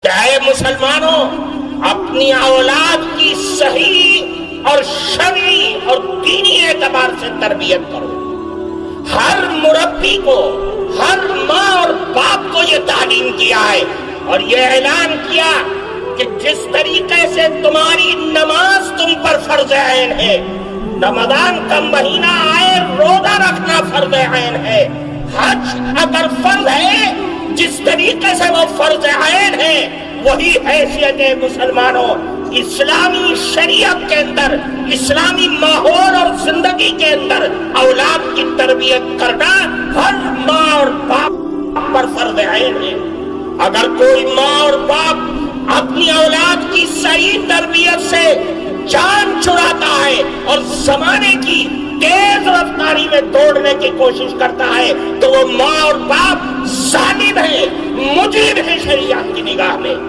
کہ اے مسلمانوں، اپنی اولاد کی صحیح اور شرعی اور دینی اعتبار سے تربیت کرو۔ ہر مربی کو، ہر ماں اور باپ کو یہ تعلیم کیا ہے اور یہ اعلان کیا کہ جس طریقے سے تمہاری نماز تم پر فرض عین ہے، رمضان کا مہینہ آئے روزہ رکھنا فرض عین ہے، حج اگر فرض ہے جس طریقے سے وہ فرض عین ہے، وہی حیثیت مسلمانوں اسلامی شریعت کے اندر، اسلامی ماحول اور زندگی کے اندر اولاد کی تربیت کرنا ہر ماں اور باپ پر فرض عین ہے۔ اگر کوئی ماں اور باپ اپنی اولاد کی صحیح تربیت سے جان چھڑاتا ہے اور زمانے کی تیز رفتاری میں دوڑنے کی کوشش کرتا ہے تو وہ ماں اور باپ ظالم ہے، مجرم ہے شریعت کی نگاہ میں۔